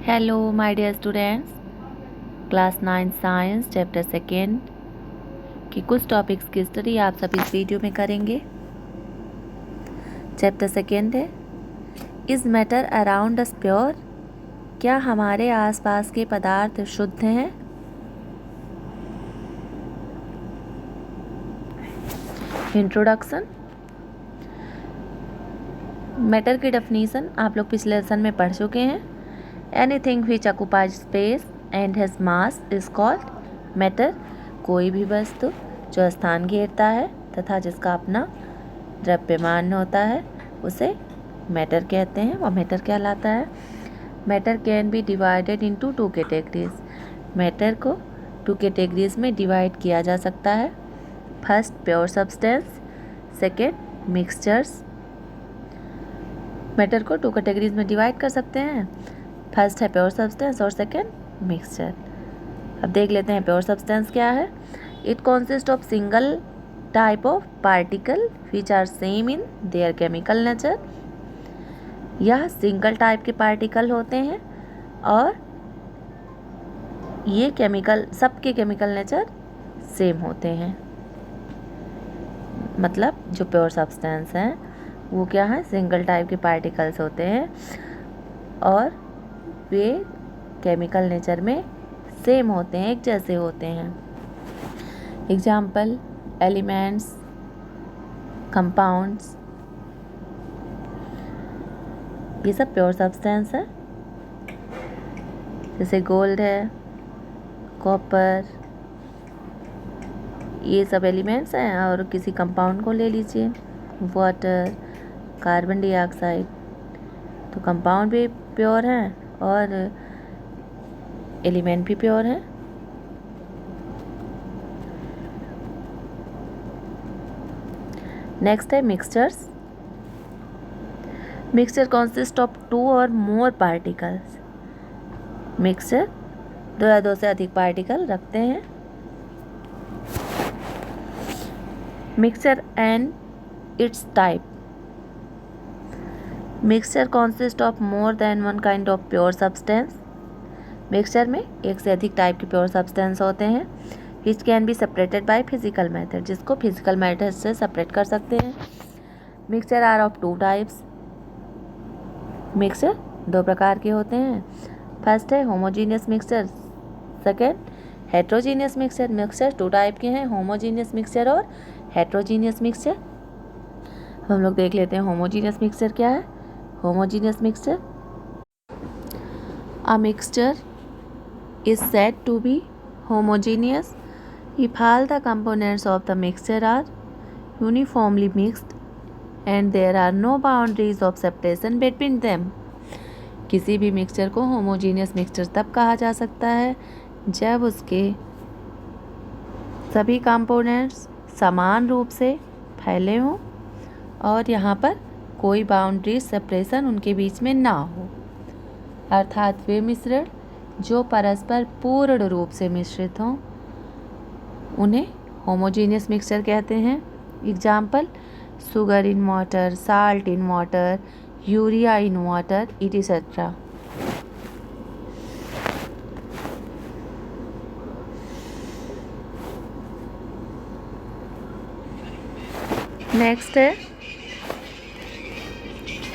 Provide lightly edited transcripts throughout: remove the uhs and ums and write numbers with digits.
Hello my dear students, class 9 science chapter second की कुछ topics की स्टडी आप सभी इस वीडियो में करेंगे। चैप्टर सेकेंड है is matter around us pure, क्या हमारे आसपास के पदार्थ शुद्ध हैं। इंट्रोडक्शन। मैटर की डेफिनेशन आप लोग पिछले लेसन में पढ़ चुके हैं। Anything which occupies space and has mass is called matter. कोई भी वस्तु जो स्थान घेरता है तथा जिसका अपना द्रव्यमान होता है उसे मैटर कहते हैं, वह मैटर कहलाता है। Matter can be divided into two categories. Matter को टू कैटेगरीज में डिवाइड किया जा सकता है। First pure substance, second mixtures. Matter को टू कैटेगरीज में डिवाइड कर सकते हैं। फर्स्ट है प्योर सब्सटेंस और सेकेंड मिक्सचर। अब देख लेते हैं प्योर सब्सटेंस क्या है। It consist of single type of particle which are same in their chemical nature. यह सिंगल टाइप के पार्टिकल होते हैं और ये सबके केमिकल नेचर सेम होते हैं। मतलब जो प्योर सब्सटेंस हैं वो क्या है, सिंगल टाइप के पार्टिकल्स होते हैं और वे केमिकल नेचर में सेम होते हैं, एक जैसे होते हैं। एग्जाम्पल एलिमेंट्स, कंपाउंड्स, ये सब प्योर सब्सटेंस है। जैसे गोल्ड है, कॉपर, ये सब एलिमेंट्स हैं। और किसी कंपाउंड को ले लीजिए, वाटर, कार्बन डाइऑक्साइड, तो कंपाउंड भी प्योर है और एलिमेंट भी प्योर है। नेक्स्ट है mixtures. Mixture consist of two or more particles. Mixture दो या दो से अधिक पार्टिकल रखते हैं। Mixture and it's type. Mixture consist of more than one kind of pure substance. Mixture में एक से अधिक टाइप के प्योर सब्सटेंस होते हैं which can be separated by physical method, जिसको फिजिकल मेथड से सेपरेट कर सकते हैं। Mixture are of two types. Mixture दो प्रकार के होते हैं। फर्स्ट है homogeneous mixture, second heterogeneous mixture. Mixture two type के हैं, होमोजीनियस मिक्सचर और हेट्रोजीनियस मिक्सचर। हम लोग देख लेते हैं होमोजीनियस मिक्सचर क्या है। Homogeneous mixture, a mixture is said to be homogeneous if all the components of the mixture are uniformly mixed and there are no boundaries of separation between them. किसी भी mixture को homogeneous mixture तब कहा जा सकता है जब उसके सभी कंपोनेंट्स समान रूप से फैले हों और यहाँ पर कोई बाउंड्री सेपरेशन उनके बीच में ना हो, अर्थात वे मिश्रण जो परस्पर पूर्ण रूप से मिश्रित हों उन्हें होमोजीनियस मिक्सचर कहते हैं। Example sugar in water, salt in water, urea in water, etcetera. Next है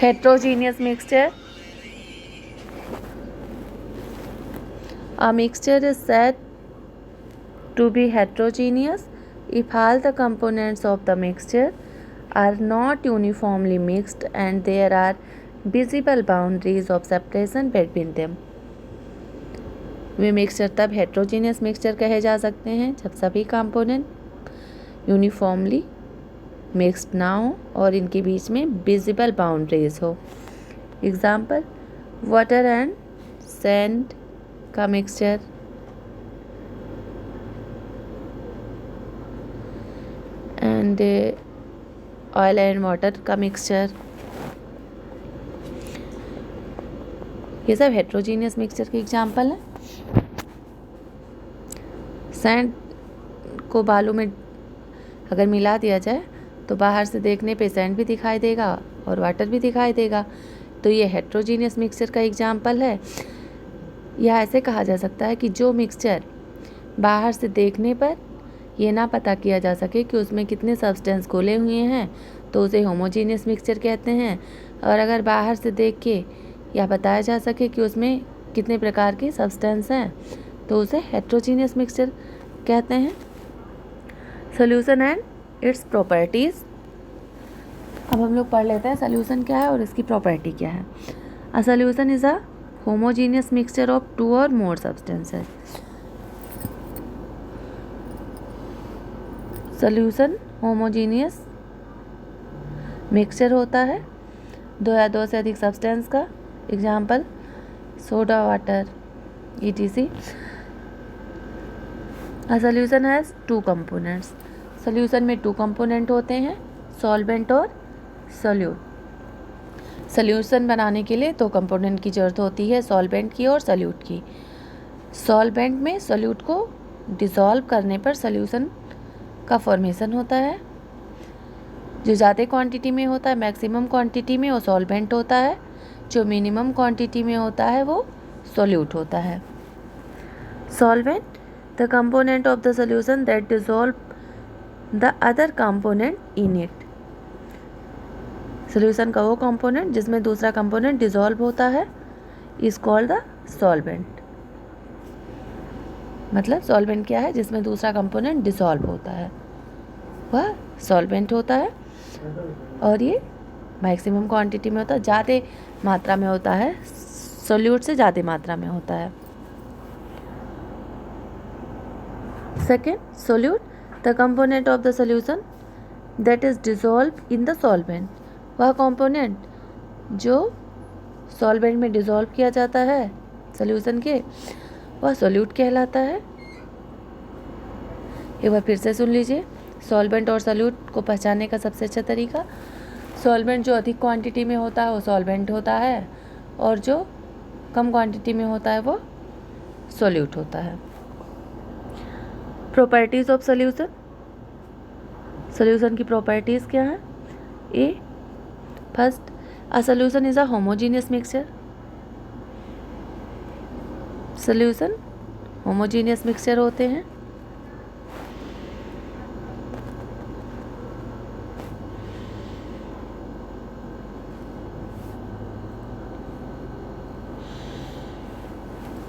heterogeneous mixture. A mixture is said to be heterogeneous if all the components of the mixture are not uniformly mixed and there are visible boundaries of separation between them. Way mixture तब heterogeneous mixture कहे जा सकते हैं जब सभी component uniformly mixed ना हो और इनके बीच में विजिबल बाउंड्रीज हो। एग्जाम्पल वाटर एंड सैंड का mixture, and oil and water का मिक्सचर, ये सब हेट्रोजीनियस मिक्सचर के एग्जाम्पल हैं। सैंड को बालू में अगर मिला दिया जाए तो बाहर से देखने पे सैंड भी दिखाई देगा और वाटर भी दिखाई देगा, तो ये हेट्रोजीनियस मिक्सचर का एग्जाम्पल है। या ऐसे कहा जा सकता है कि जो मिक्सचर बाहर से देखने पर ये ना पता किया जा सके कि उसमें कितने सब्सटेंस घुले हुए हैं तो उसे होमोजीनियस मिक्सचर कहते हैं, और अगर बाहर से देख के या बताया जा सके कि उसमें कितने प्रकार के सब्सटेंस हैं तो उसे हेट्रोजीनियस मिक्सचर कहते हैं। Solution and it's properties. अब हम लोग पढ़ लेते हैं सॉल्यूशन क्या है और इसकी प्रॉपर्टी क्या है। A solution is a homogeneous mixture of 2 और मोर सब्सटेंसेस। सॉल्यूशन होमोजीनियस मिक्सचर होता है 2 या 2 से अधिक सब्सटेंस का, example soda water etc. A solution has 2 components. Solution में 2 कंपोनेंट होते हैं, सॉल्वेंट और सॉल्यूट। सॉल्यूशन बनाने के लिए 2 कंपोनेंट की ज़रूरत होती है, सॉल्वेंट की और सॉल्यूट की। सॉल्वेंट में सॉल्यूट को डिसॉल्व करने पर सॉल्यूशन का फॉर्मेशन होता है। जो ज़्यादा क्वांटिटी में होता है, मैक्सिमम क्वांटिटी में, वो सॉल्वेंट होता है। जो मिनिमम क्वांटिटी में होता है वो सॉल्यूट होता है। Solvent, the component of the solution that dissolve the other component in it. Solution का वो कंपोनेंट जिसमें दूसरा कंपोनेंट डिसॉल्व होता है इज कॉल्ड द सॉल्वेंट। मतलब सॉल्वेंट क्या है, जिसमें दूसरा कंपोनेंट डिसॉल्व होता है वह सॉल्वेंट होता है, और ये मैक्सिमम क्वांटिटी में होता है, ज़्यादा मात्रा में होता है, सॉल्यूट से ज़्यादा मात्रा में होता है। Second, solute, the component of the solution that is dissolve in the solvent. वह कंपोनेंट जो सॉल्वेंट में डिसॉल्व किया जाता है सॉल्यूशन के, वह सोल्यूट कहलाता है। एक बार फिर से सुन लीजिए, सॉल्वेंट और सोल्यूट को पहचानने का सबसे अच्छा तरीका, सॉल्वेंट जो अधिक क्वांटिटी में होता है वो सॉल्वेंट होता है, और जो कम क्वांटिटी में होता है वो सोल्यूट होता है। Properties of solution. सॉल्यूशन की प्रॉपर्टीज क्या है? Uh, first, a solution is a homogeneous mixture. Solution homogeneous mixture होते हैं।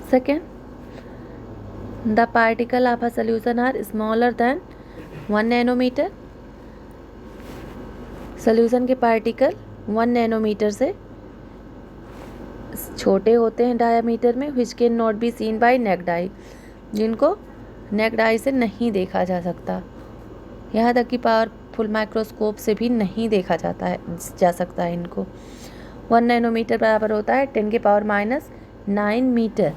Second, the particle of a solution are smaller than 1 nanometre. Solution के पार्टिकल 1 नैनोमीटर से छोटे होते हैं डायामीटर में, which can not be seen by naked eye, जिनको naked आई से नहीं देखा जा सकता, यहाँ तक कि पावरफुल माइक्रोस्कोप से भी नहीं देखा जा सकता है इनको। 1 नैनोमीटर बराबर होता है 10⁻⁹ metre.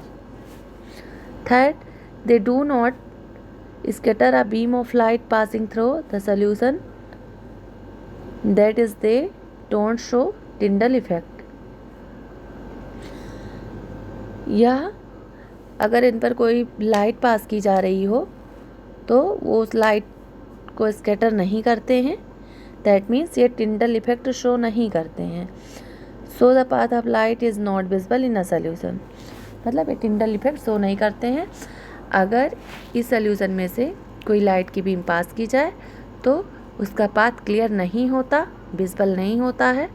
Third, they do not scatter a beam of light passing through the solution, that is they don't show Tyndall effect। यह अगर इन पर कोई लाइट पास की जा रही हो तो वो उस लाइट को स्कैटर नहीं करते हैं, दैट मीन्स ये टिंडल इफेक्ट शो नहीं करते हैं। So the path of light is not visible in a solution, मतलब ये टिंडल इफेक्ट शो नहीं करते हैं। अगर इस सॉल्यूशन में से कोई लाइट की बीम पास की जाए तो उसका पाथ क्लियर नहीं होता, विजिबल नहीं होता है,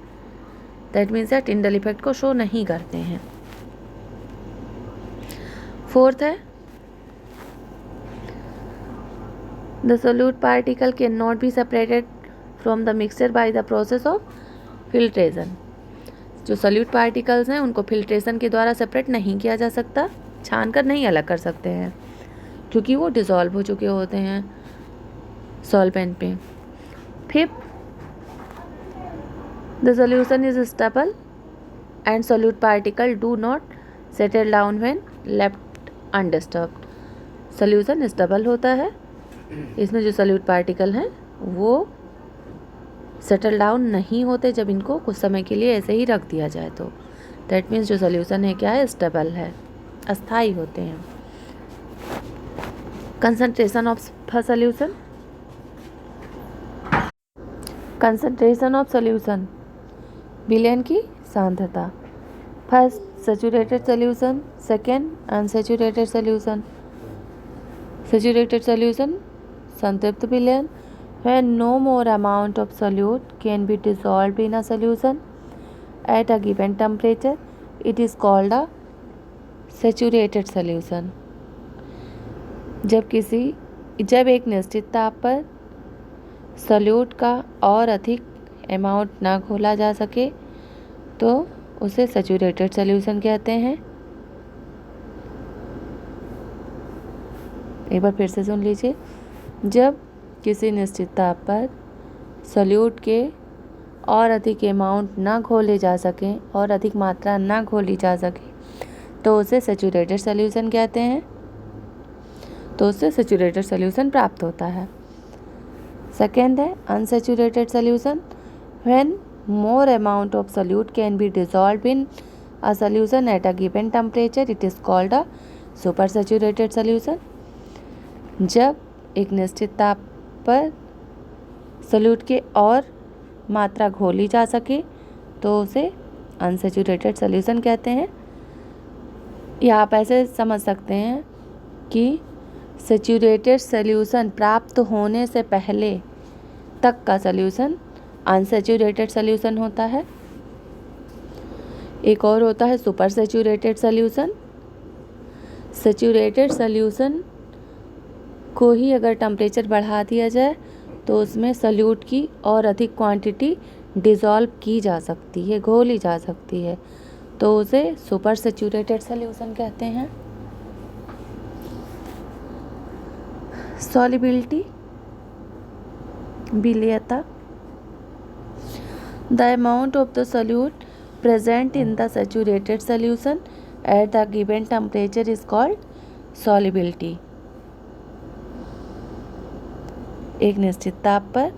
दैट मीन्स ये टिंडल इफेक्ट को शो नहीं करते हैं। फोर्थ है, the solute particle can not be separated from the mixture by the process of filtration. जो सोल्यूट पार्टिकल्स हैं उनको फिल्ट्रेशन के द्वारा सेपरेट नहीं किया जा सकता, छान कर नहीं अलग कर सकते हैं, क्योंकि वो डिसॉल्व हो चुके होते हैं सॉल्वेंट पे। Fifth, the solution is stable and solute particle do not settle down when left undisturbed. Solution stable होता है, इसमें जो सोल्यूट पार्टिकल हैं वो सेटल डाउन नहीं होते जब इनको कुछ समय के लिए ऐसे ही रख दिया जाए तो, दैट मीन्स जो सोल्यूशन है क्या है, स्टेबल है, अस्थाई होते हैं। Concentration of solution. Concentration of solution, विलयन की सांद्रता। First, saturated solution. Second, unsaturated solution. Saturated solution, संतृप्त विलयन, when no more amount of solute can be dissolved in a solution at a given temperature, it is called a saturated solution. जब एक निश्चित ताप पर सॉल्यूट का और अधिक अमाउंट ना घोला जा सके तो उसे सैचुरेटेड सॉल्यूशन कहते हैं। एक बार फिर से सुन लीजिए, जब किसी निश्चित ताप पर सॉल्यूट के और अधिक अमाउंट ना घोले जा सकें और अधिक मात्रा ना घोली जा सके तो उसे सैचुरेटेड सॉल्यूशन कहते हैं, तो उससे सैचुरेटेड सॉल्यूशन प्राप्त होता है। सेकेंड है unsaturated solution, when more amount of solute can be dissolve in a solution at a given temperature, it is called a super saturated solution. जब एक निश्चित ताप पर सॉल्यूट के और मात्रा घोली जा सके तो उसे अनसैचुरेटेड सॉल्यूशन कहते हैं। या आप ऐसे समझ सकते हैं कि सैचुरेटेड सॉल्यूशन प्राप्त होने से पहले तक का सॉल्यूशन अनसैचुरेटेड सॉल्यूशन होता है। एक और होता है super saturated solution. Saturated solution को ही अगर टेम्परेचर बढ़ा दिया जाए तो उसमें सॉल्यूट की और अधिक क्वांटिटी डिसॉल्व की जा सकती है, घोली जा सकती है, तो उसे सुपर सैचुरेटेड सॉल्यूशन कहते हैं। सॉल्युबिलिटी, विलेयता, the amount of the solute present in the saturated solution at the given temperature is called solubility. एक निश्चित ताप पर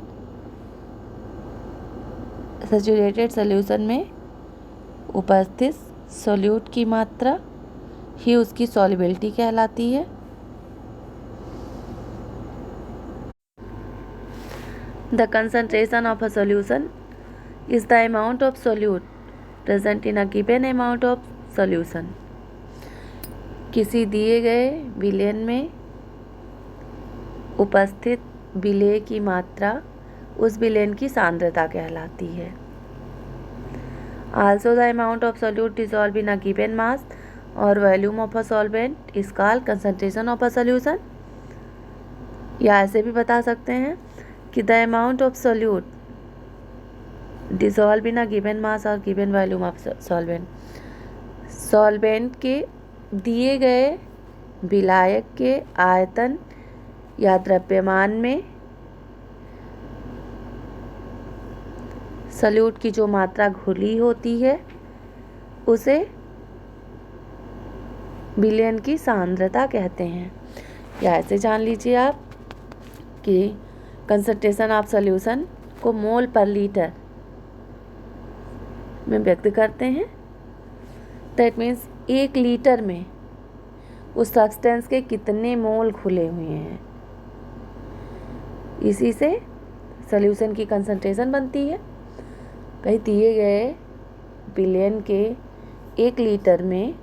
सैचुरेटेड सॉल्यूशन में उपस्थित सॉल्यूट की मात्रा ही उसकी सॉल्युबिलिटी कहलाती है। The concentration of a solution is the amount of solute present in a given amount of solution. किसी दिए गए विलयन में उपस्थित विलेय की मात्रा उस विलयन की सांद्रता कहलाती है। Also the amount of solute dissolved in a given mass or volume of a solvent is called concentration of a solution. या ऐसे भी बता सकते हैं कि the amount of solute dissolve in a given mass और given volume of solvent, solvent के दिए गए विलायक के आयतन या द्रव्यमान में सॉल्यूट की जो मात्रा घुली होती है उसे विलयन की सांद्रता कहते हैं। या ऐसे जान लीजिए आप कि कंसंट्रेशन ऑफ सॉल्यूशन को मोल पर लीटर में व्यक्त करते हैं। दैट मीन्स 1 लीटर में उस सब्सटेंस के कितने मोल घुले हुए हैं, इसी से सॉल्यूशन की कंसंट्रेशन बनती है। कहीं दिए गए विलयन के 1 लीटर में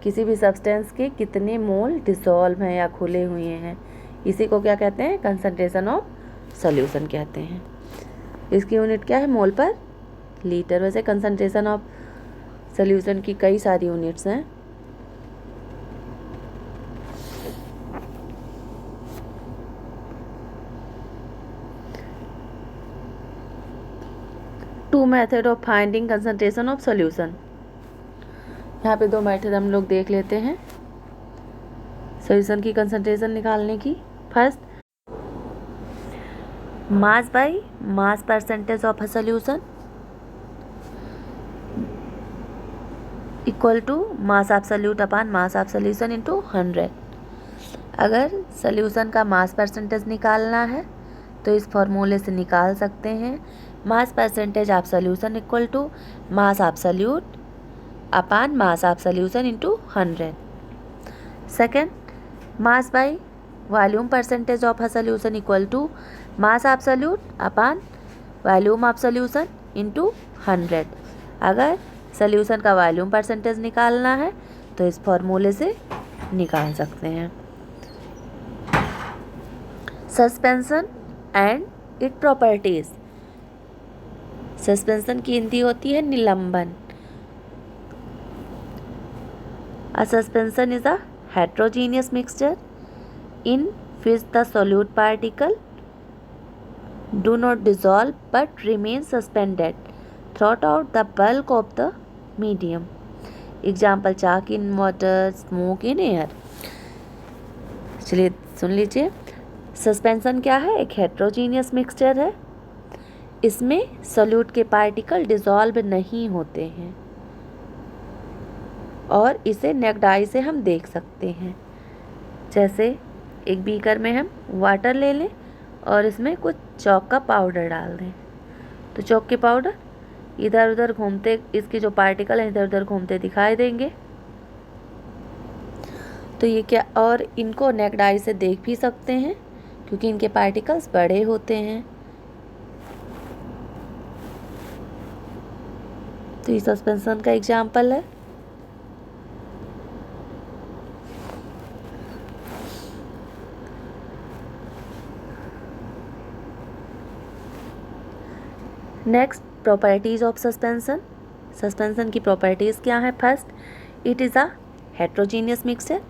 किसी भी सब्सटेंस के कितने मोल डिसॉल्व हैं या खुले हुए हैं, इसी को क्या कहते हैं, कंसंट्रेशन ऑफ सॉल्यूशन कहते हैं। इसकी यूनिट क्या है, मोल पर लीटर। वैसे कंसंट्रेशन ऑफ सॉल्यूशन की कई सारी यूनिट्स हैं। Two method of finding concentration of solution. यहाँ पे 2 मेथड हम लोग देख लेते हैं सॉल्यूशन की कंसंट्रेशन निकालने की। First, mass by mass percentage of a solution equal to mass of solute upon mass of solution into 100। अगर सॉल्यूशन का मास परसेंटेज निकालना है तो इस फॉर्मूले से निकाल सकते हैं, mass percentage of solution equal to mass of solute upon mass of solution into 100। Second, mass by volume percentage of a solution equal to mass of solute upon volume of solution into 100। अगर solution का volume percentage निकालना है तो इस फॉर्मूले से निकाल सकते हैं। Suspension and it properties. Suspension की हिंदी होती है निलंबन। अ suspension is a heterogeneous mixture in which the solute particle do not dissolve but remain suspended throughout the bulk of the medium. Example, chalk in water, smoke in air. चलिए सुन लीजिए। Suspension क्या है? एक heterogeneous mixture है। इसमें solute के particle dissolve नहीं होते हैं और इसे नेक्ड आई से हम देख सकते हैं। जैसे एक बीकर में हम वाटर ले लें और इसमें कुछ चॉक का पाउडर डाल दें, तो चॉक के पाउडर इधर उधर घूमते, इसके जो पार्टिकल हैं इधर उधर घूमते दिखाई देंगे। तो ये क्या, और इनको नेक्ड आई से देख भी सकते हैं क्योंकि इनके पार्टिकल्स बड़े होते हैं। तो ये सस्पेंशन का एग्जाम्पल है। Next, properties of suspension. Suspension की प्रॉपर्टीज़ क्या है? First, it is a heterogeneous mixture.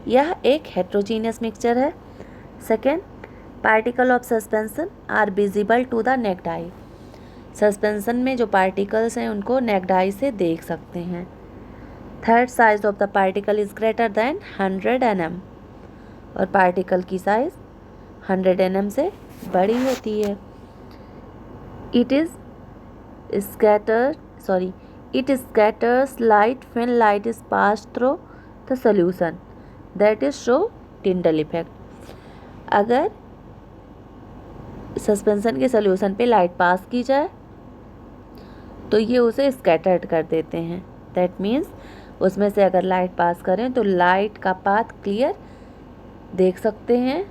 यह एक हेट्रोजीनियस मिक्सचर है। Second, particle of suspension are visible to the naked eye. सस्पेंशन में जो पार्टिकल्स हैं उनको नेक्ड आई से देख सकते हैं। Third, size of the particle is greater than 100 nm। और पार्टिकल की साइज 100 nm से बड़ी होती है। It scatters light when light is passed through the solution, that is show Tyndall effect। अगर सस्पेंशन के सॉल्यूशन पे लाइट पास की जाए तो ये उसे स्कैटर्ड कर देते हैं। दैट मीन्स उसमें से अगर लाइट पास करें तो लाइट का पाथ क्लियर देख सकते हैं।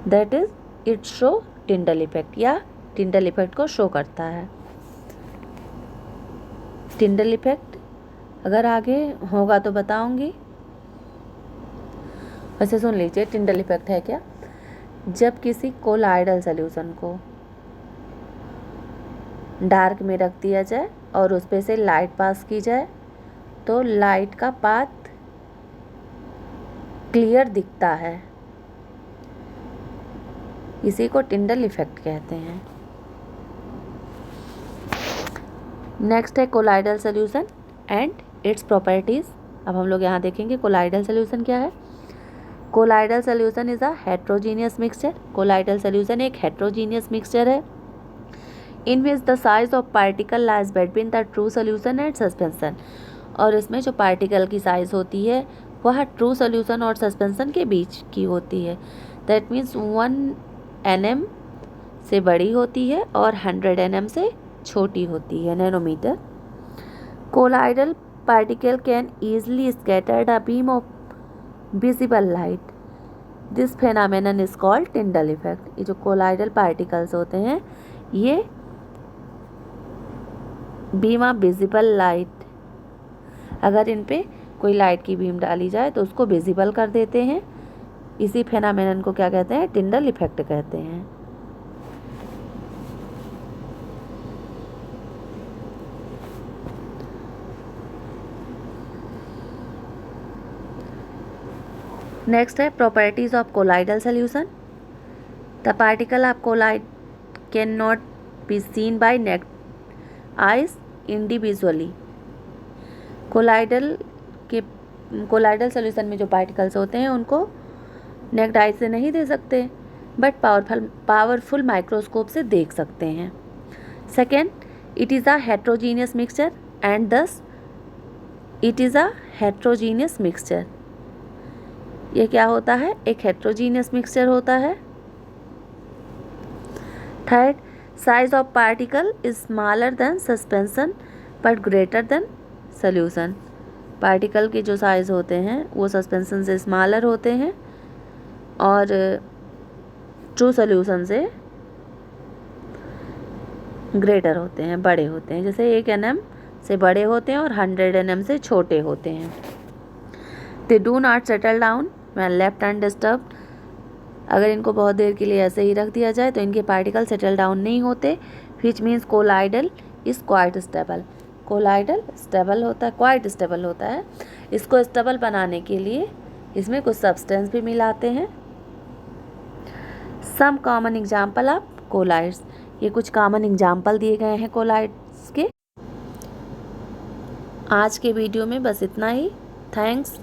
That is it show Tyndall effect, या टिंडल इफेक्ट को शो करता है। टिंडल इफेक्ट अगर आगे होगा तो बताऊंगी। वैसे सुन लीजिए, टिंडल इफेक्ट है क्या? जब किसी कोलाइडल सॉल्यूशन को डार्क में रख दिया जाए और उस पे से लाइट पास की जाए तो लाइट का पाथ क्लियर दिखता है। इसी को टिंडल इफेक्ट कहते हैं। नेक्स्ट है colloidal solution and its properties. अब हम लोग यहाँ देखेंगे कोलाइडल सॉल्यूशन क्या है। Colloidal solution is a heterogeneous mixture. Colloidal solution एक हेट्रोजीनियस मिक्सचर है in which the size of particle lies between the true solution and suspension. और इसमें जो पार्टिकल की साइज होती है वह ट्रू सॉल्यूशन और सस्पेंशन के बीच की होती है। दैट मीन्स 1 nm से बड़ी होती है और 100 nm से छोटी होती है, nanometre. Colloidal particle can easily scattered a beam of visible light. This phenomenon is called Tyndall effect. ये जो कोलाइडल पार्टिकल्स होते हैं ये बीम ऑफ विजिबल लाइट, अगर इन पे कोई लाइट की बीम डाली जाए तो उसको विजिबल कर देते हैं। इसी फेनामेनन को क्या कहते हैं? टिंडल इफेक्ट कहते हैं। नेक्स्ट है properties of colloidal solution. The particle of colloid can not be seen by naked eyes individually. Colloidal solution में जो पार्टिकल्स होते हैं उनको नेक्ड आई से नहीं दे सकते, बट पावरफुल माइक्रोस्कोप से देख सकते हैं। Second, it is a heterogeneous mixture and thus it is a heterogeneous mixture. ये क्या होता है? एक हेट्रोजीनियस मिक्सचर होता है। Third, size of particle is smaller than suspension but greater than solution. Particle के जो साइज होते हैं वो सस्पेंशन से स्मॉलर होते हैं और ट्रू सॉल्यूशन से ग्रेटर होते हैं, बड़े होते हैं, जैसे 1 nm से बड़े होते हैं और 100 nm से छोटे होते हैं। They do not settle down when left undisturbed. अगर इनको बहुत देर के लिए ऐसे ही रख दिया जाए तो इनके पार्टिकल सेटल डाउन नहीं होते। Which means colloidal is quite stable. Colloidal stable होता है, क्वाइट स्टेबल होता है। इसको स्टेबल बनाने के लिए इसमें कुछ सब्सटेंस भी मिलाते हैं। Some common example of colloids, ये कुछ कॉमन एग्जाम्पल दिए गए हैं कोलाइड्स के। आज के वीडियो में बस इतना ही। थैंक्स।